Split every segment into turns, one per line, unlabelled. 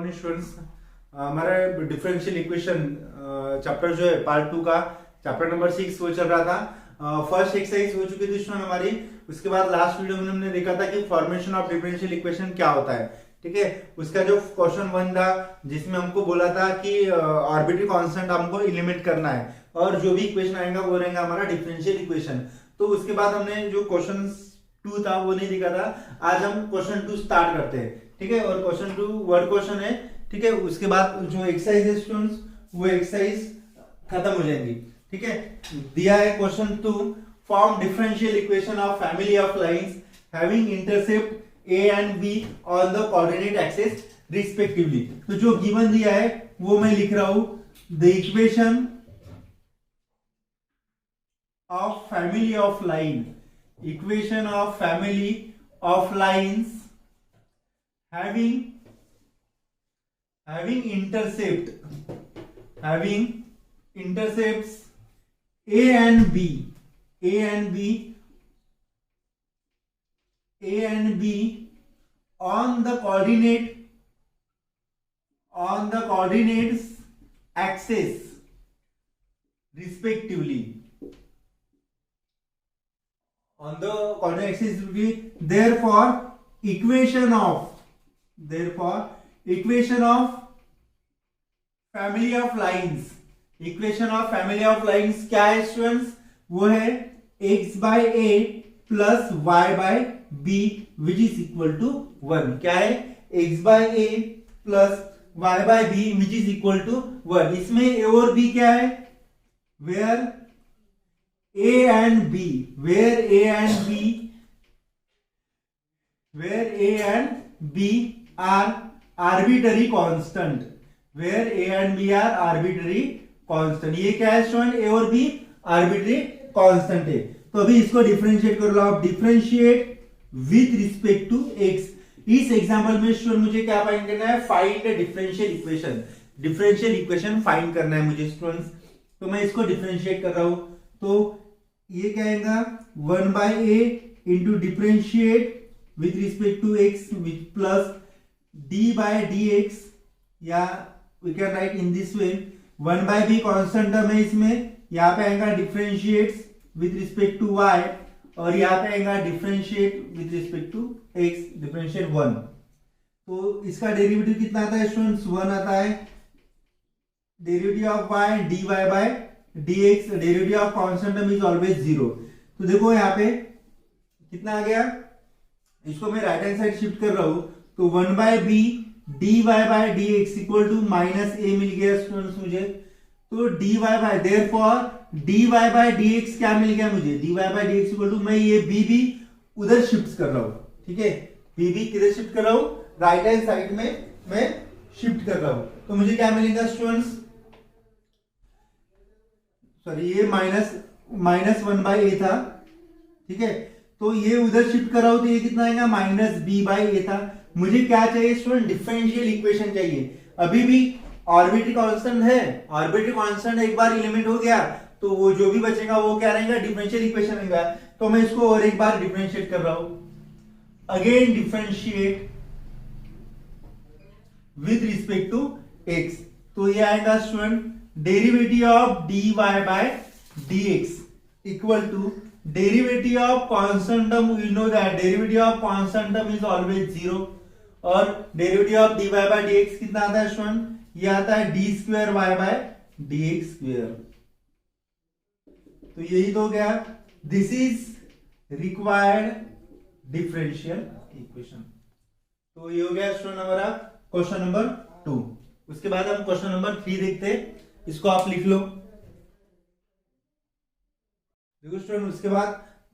Morning students. हमारा differential equation chapter जो है पार्ट 2 का चैप्टर नंबर 6 वो चल रहा था। फर्स्ट एक्सरसाइज हो चुकी थी स्टूडेंट हमारी। उसके बाद लास्ट वीडियो में हमने देखा था कि फॉर्मेशन ऑफ डिफरेंशियल इक्वेशन क्या होता है। ठीक है, उसका जो क्वेश्चन 1 था जिसमें हमको बोला था कि आर्बिट्री कांस्टेंट हमको एलिमिनेट करना है और जो भी इक्वेशन आएगा वो रहेगा हमारा डिफरेंशियल इक्वेशन। तो उसके बाद हमने जो क्वेश्चन 2 था वो नहीं दिखा था। आज हम क्वेश्चन 2 स्टार्ट करते हैं। ठीक है, और क्वेश्चन 2 वर्ड क्वेश्चन है। ठीक है, उसके बाद जो एक्सरसाइज है स्टूडेंट्स वो एक्सरसाइज खत्म हो जाएंगी। ठीक है, दिया है question 2, form differential equation of family of lines having intercept a and b on the coordinate axis respectively। तो जो गिवन दिया है वो मैं लिख रहा हूं, the equation of family of line, equation of family of lines having intercepts a and b on the coordinates axis respectively, on the coordinate axis therefore equation of family of lines क्या है students? वो है x by a plus y by b which is equal to 1। क्या है? x by a plus y by b which is equal to 1। इसमें a और b क्या है? where a and b are arbitrary constant, ये क्या है student? a और b आर्बिट्री कांस्टेंट है। तो अभी इसको डिफरेंशिएट कर लो आप। Differentiate with respect to x। इस एग्जांपल में स्टूडेंट मुझे क्या फाइंड करना है? Find the differential equation find करना है मुझे स्टूडेंट्स। तो मैं इसको डिफरेंशिएट कर रहा हूं। तो ये क्या आएगा? 1 by a into differentiate with respect to x with plus d by dx, या we can write in this way 1 by b constant term है इसमें, यहाँ पे आएगा differentiate with respect to y और यहाँ पे आएगा differentiate with respect to x, differentiate 1। तो इसका डेरिवेटिव कितना आता है स्टूडेंट्स? 1 आता है। Derivative of y dy by dx, derivative of constant term is always 0। तो देखो यहाँ पे कितना आ गया? इसको मैं राइट हैंड साइड शिफ्ट कर रहा हूं तो 1 by b dy by dx equal to minus a मिल गया स्टूडेंट्स मुझे। तो dy by therefore dy by dx क्या मिल गया मुझे? dy by dx equal to, मैं ये b भी उधर शिफ्ट कर रहा हूं। ठीक है, b भी किधर शिफ्ट कर रहा हूं? राइट हैंड साइड में मैं शिफ्ट कर रहा हूं। तो मुझे क्या मिलेगा स्टूडेंट्स? सॉरी, ये माइनस 1 by a था। ठीक है, तो ये उधर शिफ्ट कर रहा हूं तो ये कितना आएगा? माइनस b by a था। मुझे क्या चाहिए स्टूडेंट? डिफरेंशियल इक्वेशन चाहिए। अभी भी आर्बिट्री कांस्टेंट है, आर्बिट्री कांस्टेंट एक बार एलिमिनेट हो गया तो वो जो भी बचेगा वो क्या रहेगा? डिफरेंशियल इक्वेशन रहेगा। तो मैं इसको और एक बार डिफरेंशिएट कर रहा हूं। Again differentiate with respect to x। तो ये आएगा student derivative of dy by dx equal to derivative of constant term. We know that derivative of constant term is always 0 और derivative of dy by dx कितना आता है student? ये आता है d square y by dx square. तो यही तो हो गया। This is required differential equation. तो ये हो गया स्टूडेंट हमारा क्वेश्चन नंबर 2। उसके बाद हम क्वेश्चन नंबर 3 देखते हैं। इसको आप लिख लो। देखो स्टूडेंट, उसके बाद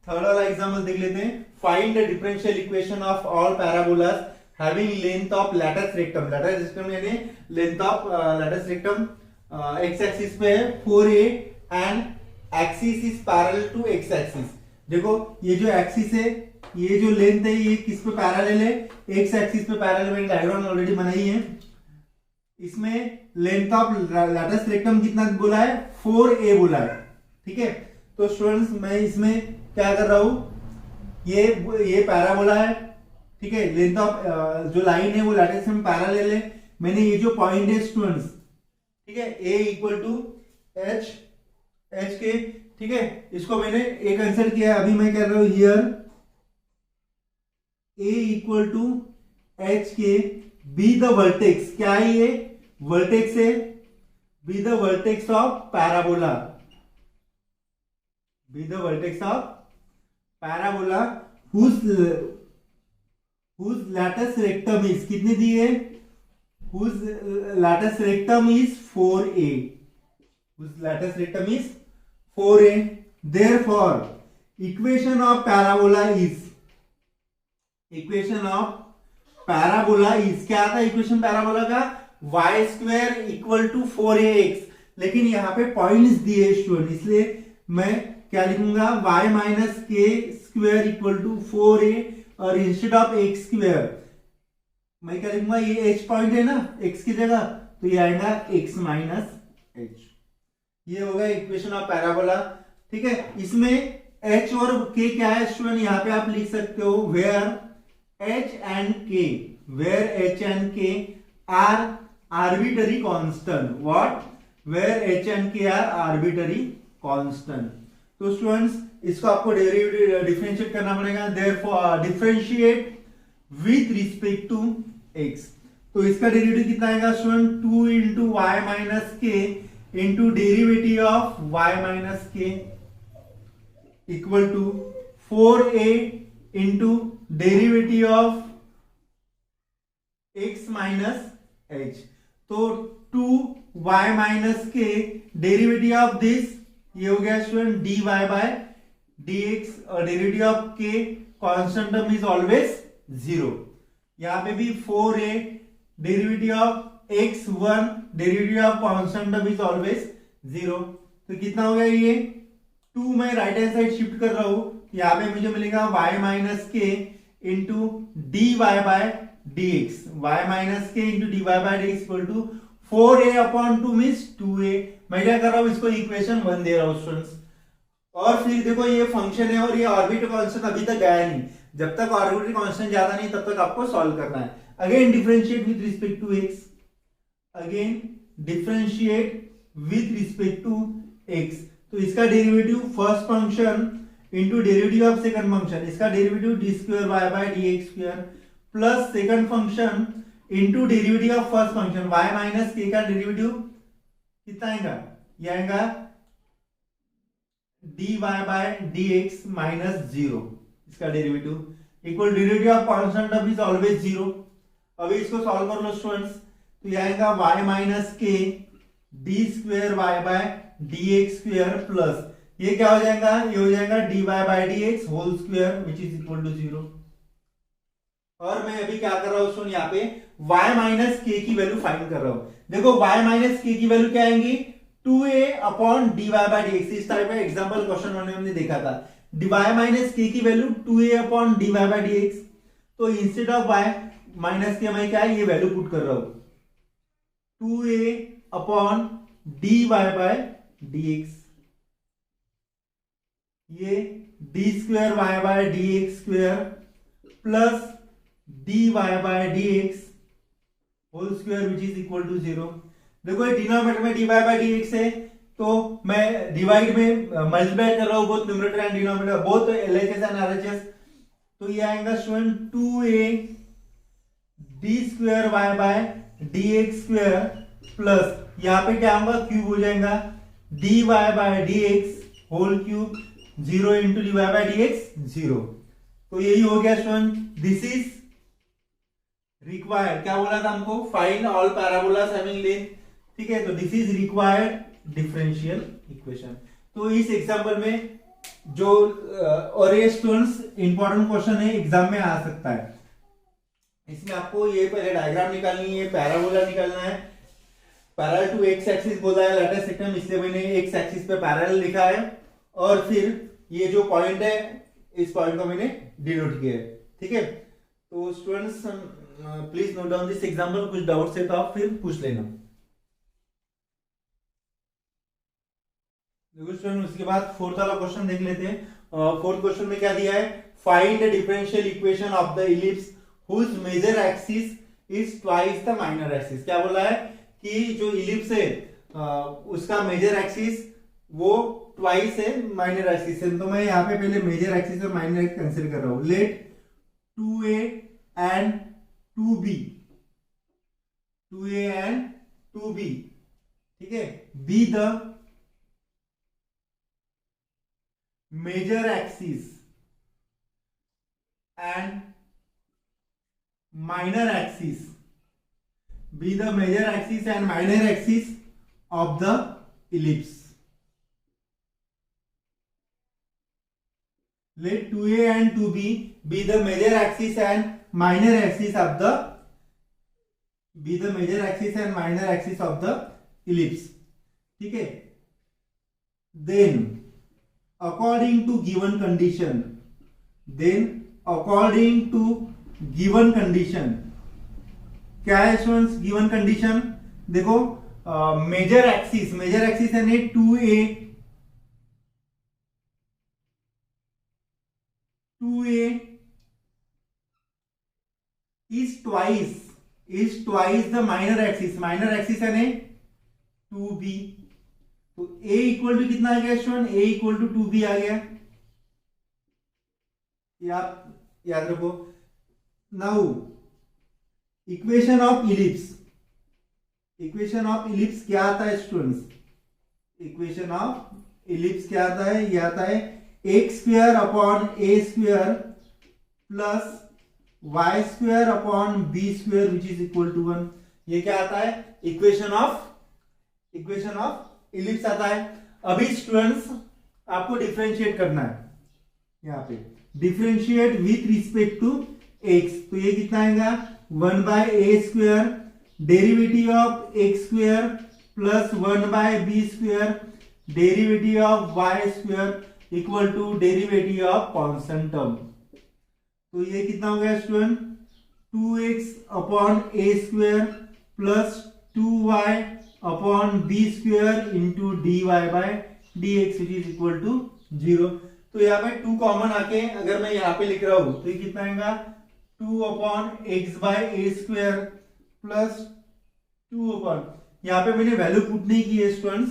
थर्ड वाला एग्जांपल देख लेते हैं। Find the differential equation of all parabolas having length of latus rectum. Latus rectum यानी length of latus rectum x axis पे है 4a and axis is parallel to x axis. देखो ये जो एक्सिस है, ये जो लेंथ है, ये किस पे पैरेलल है? x एक्सिस पे पैरेलल। मैंने डायग्राम ऑलरेडी बनाई है। इसमें लेंथ ऑफ लैटिस रेक्टम कितना बोला है? 4a बोला है। ठीक है, तो स्टूडेंट्स मैं इसमें क्या कर रहा हूं, ये पैराबोला है, ठीक है, लेंथ ऑफ जो लाइन है वो लैटिस में पैरेलल है, मैंने ये जो पॉइंट है स्टूडेंट्स, ठीक है, ए इक्वल टू एच के, ठीक है, इसको मैंने ए कंसिडर किया है। अभी मैं कह रहा हूं here a equal to h k be the vertex, क्या है ये वर्टेक्स है, be the vertex of parabola, be the vertex of parabola whose latus rectum is, कितनी दी है, whose latus rectum is 4a, whose latus rectum is 4a, therefore equation of parabola is, equation of parabola is, क्या था equation parabola का, y square equal to 4ax, लेकिन यहाँ पे points दिए स्टूडेंट, इसलिए मैं क्या लिखूंगा, y माइनस के स्क्वायर इक्वल टू 4a, और इंस्टेड ऑफ x स्क्वायर मैं क्या लिखूंगा, ये h पॉइंट है ना x की जगह, तो ये आएगा x माइनस h, ये होगा इक्वेशन ऑफ पैराबोला, ठीक है। इसमें h और k क्या है स्टूडेंट, यहाँ पे आप लिख सकते हो where h and k, where h and k are arbitrary constant, what, where h and k are arbitrary constant। तो स्टूडेंट्स इसको आपको डेरिवेटिव डिफरेंशिएट करना पड़ेगा, therefore differentiate with respect to x, तो इसका डेरिवेटिव कितना आएगा student, 2 into y minus k into derivative of y minus k equal to 4a into derivative of x minus h, तो 2y minus k derivative of this, ये हो गया student dy by dx, और derivative of k constant term is always 0, यहां पे भी 4a derivative of x1 derivative of constant term is always 0, तो कितना हो गया ये 2, मैं राइट हैंड साइड शिफ्ट कर रहा हूं, यहाँ पे मुझे मिलेगा y minus k into d y by d x, y minus k into d y by d x equal to 4a upon 2 means 2a, मैं क्या कर रहा हूं, इसको इक्वेशन 1 दे रहा हूं स्टूडेंट्स। और फिर देखो ये फंक्शन है और ये ऑर्बिटल कांस्टेंट अभी तक गया नहीं, जब तक ऑर्बिटल कांस्टेंट ज्यादा नहीं तब तक आपको सॉल्व करना है। Again differentiate with respect to x, again differentiate with respect to x, तो इसका derivative first function into derivative of second function, इसका derivative d square y by d x square plus second function into derivative of first function y minus k का derivative कितना आएगा, ये आएगा dy by dx minus 0, इसका derivative equal derivative of constant term is always 0। अभी इसको solve कर लो students, तो ये आएगा y minus k d square y by d x square plus ये क्या हो जाएगा, ये हो जाएगा dy by d x whole square which is equal to 0। और मैं अभी क्या कर रहा हूं सुन, यहाँ पे y माइनस के की वैल्यू फाइंड कर रहा हूं। देखो y माइनस के की वैल्यू क्या आएंगी, 2a upon dy by d x, इस टाइप का एग्जांपल क्वेश्चन हमने देखा था। y माइनस के की value 2a upon dy by d x, तो instead of y minus k मैं क्या है ये वैल्यू पुट कर रहा हूं 2a upon dy by d x, ये d square y by d x square plus d y by d x whole square which is equal to 0। देखो ये डिनोमिनेटर में d y by d x है, तो मैं divide में multiply कर रहा हूं both numerator and denominator, both LHS and RHS, तो ये आएगा student 2a d square y by d x square plus यहाँ पे क्या होगा क्यूब हो जाएगा d y by d x whole cube 0 into d y by d x 0। तो यही हो गया स्टूडेंट, दिस इज रिक्वायर्ड, क्या बोला था हमको, find all parabolas having length, ठीक है, तो this is required differential equation. तो इस एग्जांपल में जो और ये स्टूडेंट्स इंपॉर्टेंट क्वेश्चन है, एग्जाम में आ सकता है। इसमें आपको ये पहले डायग्राम निकालनी है, पैराबोला निकालना है, पैरेलल टू एक्स एक्सिस बोला है लेटेस्ट सेक्टर, इसलिए मैंने एक्स एक्सिस पे पैरेलल लिखा है, और फिर ये जो पॉइंट है इस पॉइंट को मैंने डिनोट किया है, ठीक है। तो students please note down this example, कुछ डाउट्स है तो आप फिर पूछ लेना। देखो स्टूडेंट उसके बाद फोर्थ वाला क्वेश्चन देख लेते हैं। फोर्थ क्वेश्चन में क्या दिया है, find the differential equation of the ellipse whose major axis is twice the minor axis. क्या बोला है कि जो इलिप्स है उसका मेजर एक्सिस वो ट्वाइस है माइनर एक्सिस है। तो मैं यहाँ पे पहले मेजर एक्सिस और माइनर एक्सिस कंसीडर कर रहा हूं। Late 2a and 2b, 2a and 2b, ठीक है, be the major axis and minor axis, be the major axis and minor axis of the ellipse. Let 2a and 2b be the major axis and minor axis of the ellipse. ठीक है, then according to given condition, क्या है students given condition? देखो major axis यानी 2a is twice the minor axis यानी 2b। तो a equal to कितना आ गया student? a equal to 2b आ गया। याद रखो। नाउ इक्वेशन ऑफ इलिप्स क्या आता है स्टूडेंट्स? इक्वेशन ऑफ इलिप्स क्या आता है? ये आता है x square upon a square plus y square upon b square which is equal to 1। ये क्या आता है? इक्वेशन ऑफ इलिप्स आता है। अभी स्टूडेंट्स आपको डिफरेंशिएट करना है, यहाँ पे differentiate with respect to x. तो ये कितना आएगा? 1 by a square derivative of x square plus 1 by b square derivative of y square equal to derivative of constant term. तो ये कितना हो गया student? 2x upon a square plus 2y upon b square into d y by d x which is equal to 0। तो यहाँ पे 2 common आके अगर मैं यहाँ पे लिख रहा हूं तो ये कितना आएगा? 2 upon x bye a square plus 2 upon, यहाँ पे मैंने वैल्यू पुट नहीं की है स्टूडेंट्स,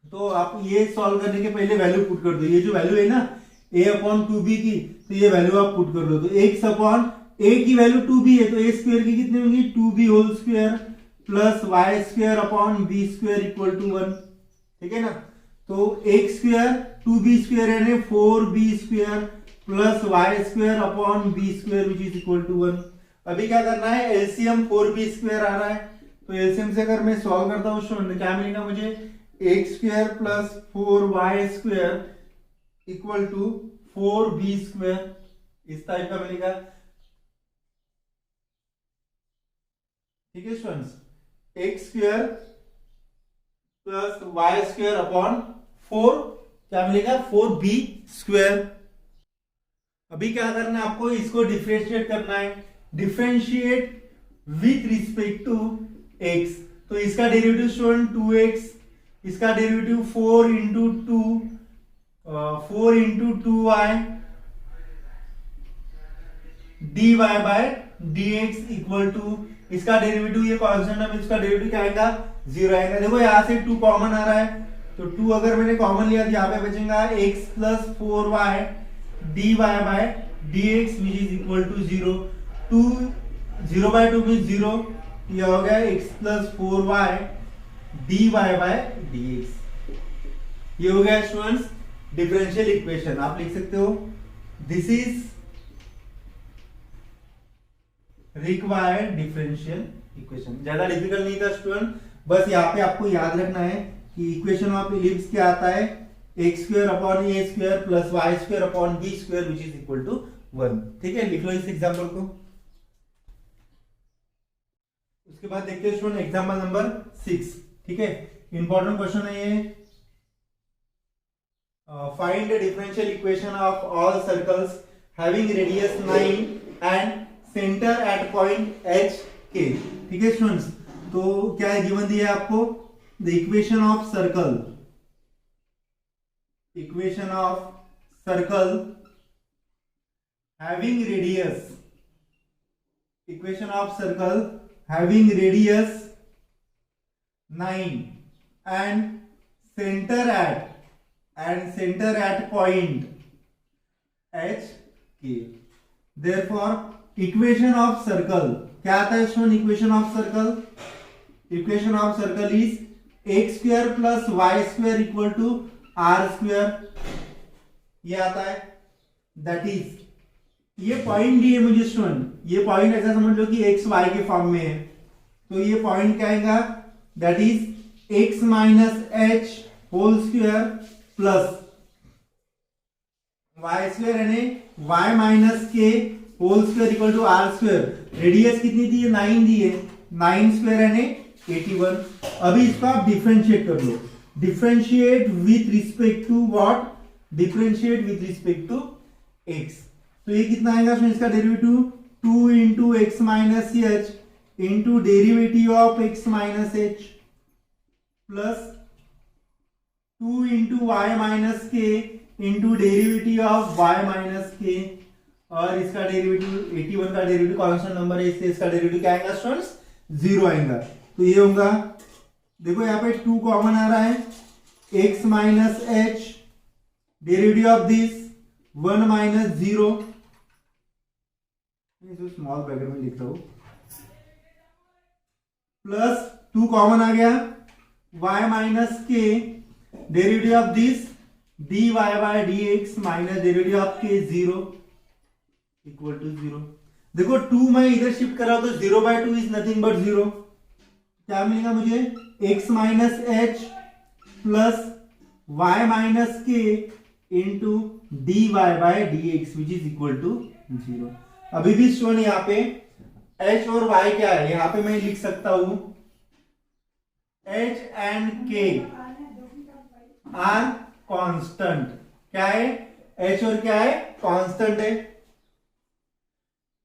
तो आप ये सॉल्व करने के पहले वैल्यू पुट कर दो। ये जो वैल्यू है ना a अपॉन 2b की, तो ये वैल्यू आप पुट कर दो। तो x अपॉन a की वैल्यू 2b है, तो a स्क्वायर की कितनी होगी? 2b whole square plus y square upon b square equal to 1। ठीक है ना? तो x स्क्वायर 2b स्क्वायर यानी 4b square plus y square upon b square which is equal to 1। अभी क्या करना है? एलसीएम 4b स्क्वायर आ रहा है, तो एलसीएम से अगर मैं सॉल्व करता हूँ स्टूडेंट क्या मिलेगा मुझे? x square plus 4y square equal to 4b square, इस टाइप का मिलेगा। ठीक है students, x square plus y square upon 4 क्या मिलेगा? 4b square. अभी क्या करना है आपको? इसको डिफरेंशिएट करना है, differentiate with respect to x। तो इसका डेरिवेटिव स्टूडेंट 2x, इसका derivative 4 into 2y dy by dx equal to, इसका डेरिवेटिव ये कांस्टेंट है, इसका डेरिवेटिव क्या आएगा? 0 आएगा। देखो यहाँ से 2 कॉमन आ रहा है, तो 2 अगर मैंने कॉमन लिया तो यहाँ पे बचेगा x plus 4y dy by dx which is equal to 0। 0 by 2 mean 0, ये हो गया x plus 4y dy by dx। ये हो गया स्टूडेंट्स डिफरेंशियल इक्वेशन। आप लिख सकते हो this is required differential equation. ज्यादा डिफिकल्ट नहीं था स्टूडेंट, बस यहाँ पे आपको याद रखना है कि इक्वेशन ऑफ इलिप्स क्या आता है? X square upon a square plus y square upon b square which is equal to 1। ठीक है, लिख लो इस एग्जाम्पल को। उसके बाद देखते हैं स्टूडेंट एग्जाम्पल नंबर 6। ठीक है, इंपॉर्टेंट क्वेश्चन है ये। Find the differential equation of all circles having radius 9 and centre at point H के। ठीक है स्टूडेंट्स, तो क्या है गिवन दिया है आपको? The equation of circle having radius equation of circle having radius 9 and center at point H K. Therefore equation of circle क्या आता है student? Equation of circle is x square plus y square equal to r square, ये आता है। That is, ये point दिए मुझे student, ये पॉइंट ऐसा समझ लो कि एक्स वाई के फॉर्म में है, तो ये पॉइंट क्या आएगा? That is x minus h whole square plus y square यानी y minus k whole square equal to r square. Radius कितनी दी है? 9 दी है, 9 स्क्वायर यानी 81। अभी इसको आप डिफरेंशिएट कर लो, differentiate with respect to what? Differentiate with respect to x। तो ये कितना आएगा? इसका derivative 2 into x minus h into derivative of x minus h plus 2 into y minus k into derivative of y minus k, और इसका derivative 81 का derivative constant number है, इससे इसका डेरिवेटिव क्या आएगा स्टूडेंट्स? 0 आएगा। तो ये होगा, देखो यहाँ पे 2 कॉमन आ रहा है, x minus H derivative of this 1 minus 0, small bracket में लिख रहा हूं, प्लस 2 कॉमन आ गया, y minus k derivative of this dy by dx minus derivative of k 0 equal to 0। देखो 2 मैं इधर शिफ्ट कर रहा हूं तो 0/2 इज नथिंग बट 0। क्या मिलेगा मुझे? x minus h plus y minus k into dy by dx which is equal to 0। अभी भी स्टूडेंट यहाँ पे h और y क्या है? यहाँ पे मैं लिख सकता हूं h and k are constant. क्या है? h और क्या है? कांस्टेंट है।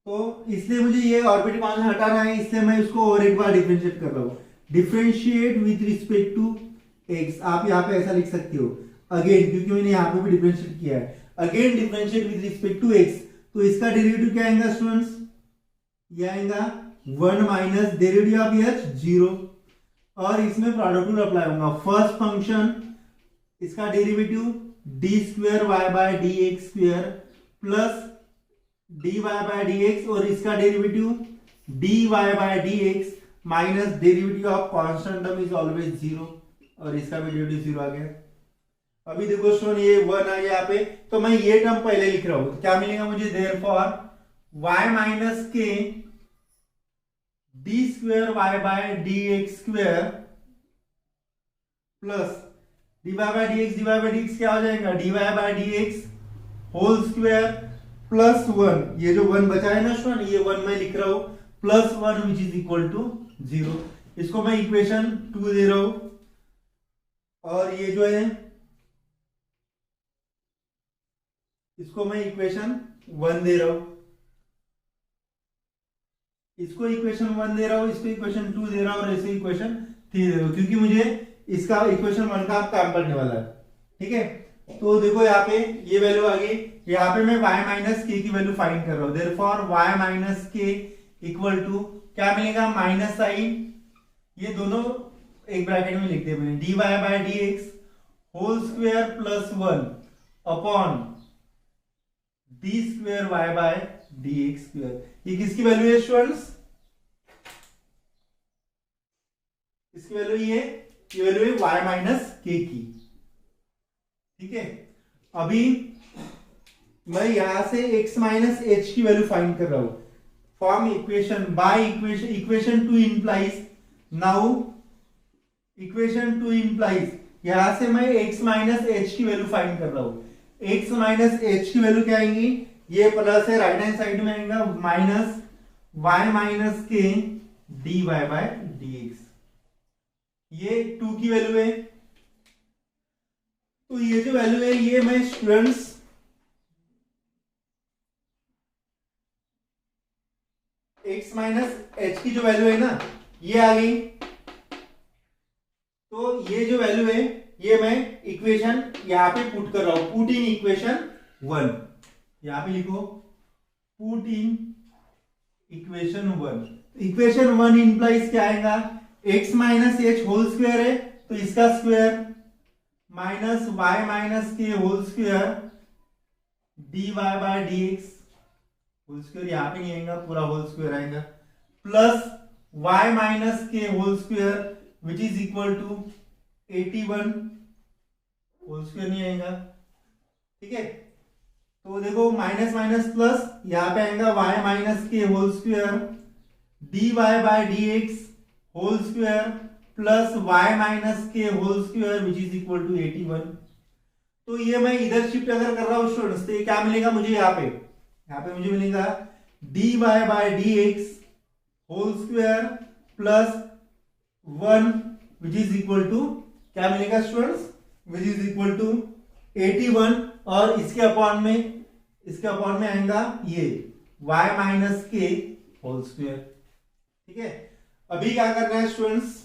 तो इसलिए मुझे ये ऑर्बिट कांस्टेंट हटाना है, इसलिए मैं इसको और एक बार डिफरेंशिएट कर रहा हूं। Differentiate with respect to x, आप यहाँ पे ऐसा लिख सकते हो अगेन, क्योंकि मैंने यहाँ पे भी डिफरेंशिएट किया है। Again differentiate with respect to x, तो इसका डेरिवेटिव क्या आएगा स्टूडेंट्स? ये आएगा 1 माइनस डेरिवेटिव ऑफ h 0, और इसमें प्रोडक्ट रूल अप्लाई होगा। फर्स्ट फंक्शन इसका derivative d square y by d x square plus d y by d x, और इसका derivative d y by d x minus derivative of constant term is always 0, और इसका भी derivative 0 आ गया। अभी देखो स्टूडेंट ये 1 आ गया यहाँ पे, तो मैं ये टर्म पहले लिख रहा हूं, क्या मिलेगा मुझे? Therefore y minus k d square y by d x square plus d y by d x क्या हो जाएगा? D y by d x whole square plus 1, ये जो 1 बचा है ना स्टूडेंट, ये 1 मैं लिख रहा हूं, plus 1 which is equal to 0। इसको मैं इक्वेशन 2 दे रहा हूं, और ये जो है इसको मैं इक्वेशन 1 दे रहा हूं, इसको इक्वेशन 1 दे रहा हूं, इसको इक्वेशन 2 दे रहा हूं, और ऐसे इक्वेशन 3 दे रहा हूं, क्योंकि मुझे इसका इक्वेशन 1 का काम करने वाला है। ठीक है, तो देखो यहाँ पे ये वैल्यू आ गई, यहाँ पे मैं y माइनस के की वैल्यू फाइंड कर रहा हूं। Therefore y minus k equal to क्या मिलेगा? माइनस साइन, ये दोनों एक ब्रैकेट में लिख दिया मैंने, d y by d x whole square plus 1 upon d square y by d x square. ये किसकी वैल्यू है स्टूडेंट्स? इसकी वैल्यू ये वैल्यू है y माइनस के की। ठीक है, अभी मैं यहां से x माइनस एच की वैल्यू फाइंड कर रहा हूं। Form equation by equation 2 implies, now equation 2 implies, यहां से मैं x माइनस एच की वैल्यू फाइंड कर रहा हूं। x माइनस एच की वैल्यू क्या आएंगी? ये प्लस है, राइट हैंड साइड में आएगा minus y minus k d y by d x, ये 2 की वैल्यू है। तो ये जो वैल्यू है ये मैं स्टूडेंट्स x माइनस एच की जो वैल्यू है ना ये आ गई, तो ये जो वैल्यू है ये मैं इक्वेशन यहां पे पुट कर रहा हूं, पुट इन इक्वेशन 1, यहां पे लिखो put in equation 1। Equation 1 implies क्या आएगा, x minus h whole square है तो इसका square minus y minus k whole square dy by dx, whole square यहाँ पे नहीं आएगा, पूरा होल स्क्वायर आएगा, plus y minus k whole square which is equal to 81, whole square नहीं आएगा। ठीक है, तो देखो माइनस माइनस प्लस, यहाँ पे आएगा y minus k whole square dy by dx whole square plus y minus k whole square which is equal to 81। तो ये मैं इधर शिफ्ट अगर कर रहा हूं स्टूडेंट्स तो ये क्या मिलेगा मुझे, यहाँ पे मुझे मिलेगा dy by dx whole square plus 1 which is equal to, क्या मिलेगा students, which is equal to 81, और इसके अपॉन में आएगा ये y minus k whole square. ठीक है, अभी क्या करना है स्टूडेंट्स,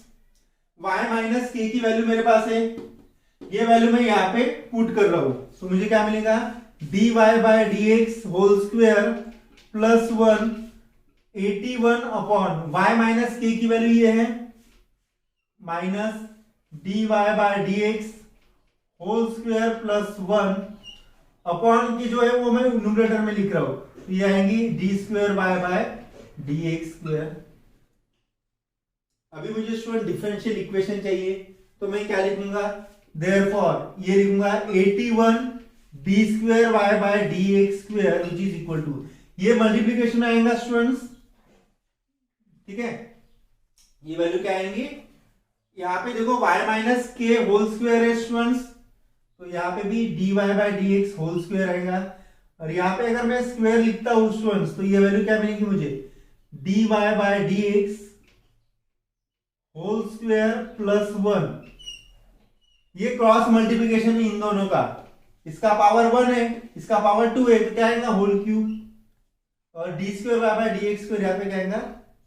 y माइनस के की वैल्यू मेरे पास है, ये वैल्यू मैं यहाँ पे पुट कर रहा हूं, तो मुझे क्या मिलेगा dy by dx whole square plus 1 81 upon y minus k की वैल्यू ये है minus dy by dx whole square plus 1 upon की जो है वो मैं न्यूमरेटर में लिख रहा हूं, तो ये आएंगी D square by dx square. अभी मुझे स्टूडेंट डिफरेंशियल इक्वेशन चाहिए, तो मैं क्या लिखूंगा, देयरफॉर ये लिखूंगा 81 d square y by d x square which is equal to, ये मल्टीप्लीकेशन आएगा स्टूडेंट्स। ठीक है, ये वैल्यू क्या आएंगी, यहाँ पे देखो y minus k whole square है स्टूडेंट्स, तो यहाँ पे भी dy by d x whole square आएगा, और यहाँ पे अगर मैं स्क्वायर लिखता हूं स्टूडेंट्स तो ये वैल्यू क्या मिलेगी मुझे, dy by d x whole square plus 1, ये क्रॉस मल्टीप्लिकेशन इन दोनों का, इसका पावर 1 है इसका पावर 2 है, तो क्या आएगा होल क्यूब, और D square by d x square यहाँ पे क्या आएगा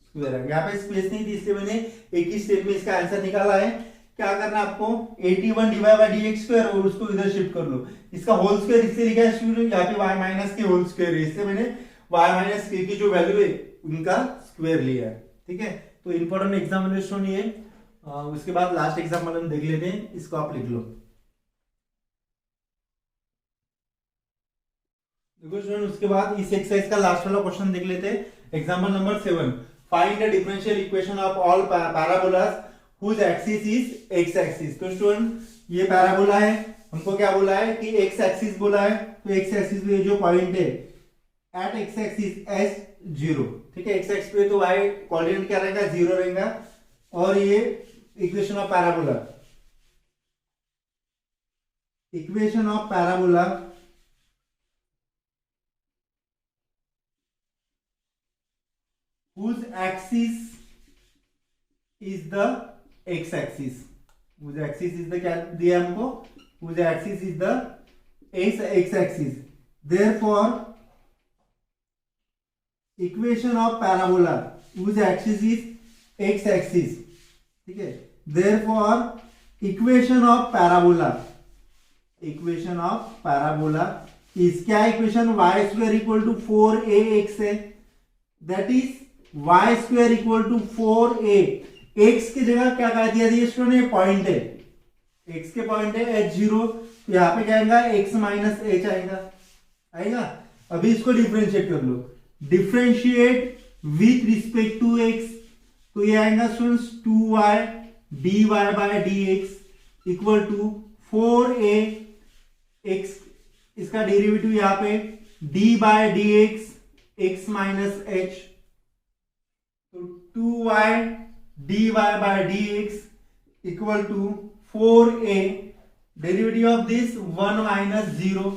स्क्वायर है। यहाँ पे स्पेस नहीं थी इसलिए मैंने एक ही स्टेप में इसका आंसर निकाला है। क्या करना है आपको, 81 divide by d x square और उसको इधर शिफ्ट कर लो, इसका होल स्क्वायर इससे लिखा है स्टूडेंट, यहाँ पे y minus k whole square है, इससे मैंने y माइनस के की जो वैल्यू है उनका स्क्वायर लिया है। ठीक है, तो इंपॉर्टेंट एग्जामिनेशन ये, उसके बाद लास्ट एग्जाम्पल हम देख लेते हैं, इसको आप लिख लो। देखो स्टूडेंट, उसके बाद इस एक्सरसाइज का लास्ट वाला क्वेश्चन देख लेते हैं। Example number 7, find the differential equation of all parabolas whose axis is x axis. तो स्टूडेंट ये पैराबोला है, हमको क्या बोला है कि एक्स एक्सिस बोला है, तो एक्स एक्सिस पे जो पॉइंट है एट एक्स एक्सिस एस 0। ठीक है, एक्स एक्सिस पे तो y कोऑर्डिनेट क्या रहेगा 0 रहेगा, और ये equation of parabola, equation of parabola whose axis is the x axis, whose axis is the, क्या दिया हमको, whose axis is the x axis, therefore equation of parabola whose axis is x axis। ठीक है, therefore equation of parabola is क्या equation, y square equal to 4ax है, that is y square equal to 4a, x की जगह क्या कह दिया student, point है, x के पॉइंट है h0, तो यहाँ पे क्या आएगा x माइनस h आएगा। अभी इसको डिफरेंशिएट कर लो, differentiate with respect to x, तो ये आएगा students 2y dy by dx equal to 4a x, इसका डेरिवेटिव यहाँ पे d by dx x minus h, तो 2y dy by dx equal to 4a, derivative of this 1 minus 0,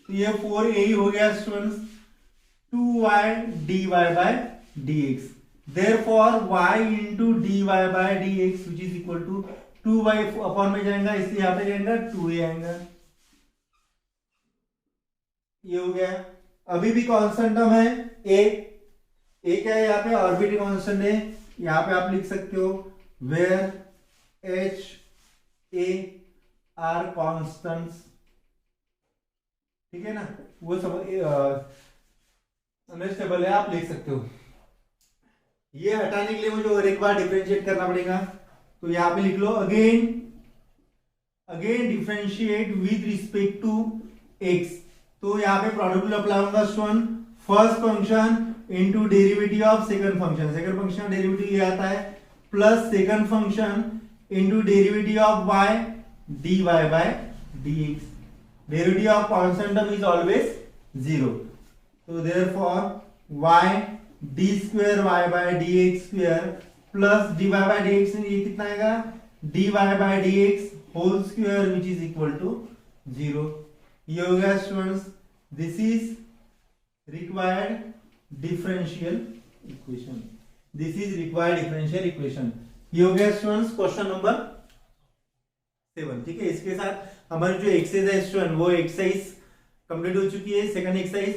तो ये 4a ही हो गया students, 2y dy by dx, therefore y into dy by dx which is equal to 2y upon में जाएगा, इसलिए यहाँ पे जाएगा 2a आएगा, ये हो गया। अभी भी कांस्टेंट टर्म है a क्या है, यहाँ पे ऑर्बिटल कांस्टेंट है, यहाँ पे आप लिख सकते हो where h a are constants. ठीक है ना, वो सब अंडरस्टेबल है, आप लिख सकते हो। ये हटाने के लिए मुझे और एक बार डिफरेंशिएट करना पड़ेगा, तो यहाँ पे लिख लो again differentiate with respect to x। तो यहाँ पे प्रोडक्ट रूल अप्लाई होगा student, first function into derivative of second function का डेरिवेटिव ये आता है plus second function into derivative of y dy by dx। Derivative of constant term is always 0, तो therefore y d square y by dx square plus dy by dx, ये कितना आएगा dy by dx whole square which is equal to 0। ये हो गया students, this is required differential equation, this is required differential equation. ये हो गया students question number 7। ठीक है, इसके साथ हमारी जो एक्सरसाइज है स्टूडेंट वो एक्सरसाइज कंप्लीट हो चुकी है, सेकंड एक्सरसाइज।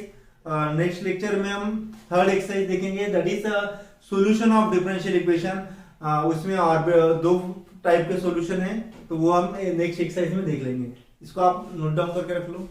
नेक्स्ट लेक्चर में हम थर्ड एक्सरसाइज देखेंगे, that is solution of differential equation. उसमें और 2 टाइप के सॉल्यूशन है, तो वो हम नेक्स्ट एक्सरसाइज में देख लेंगे। इसको आप नोट डाउन करके रख लो।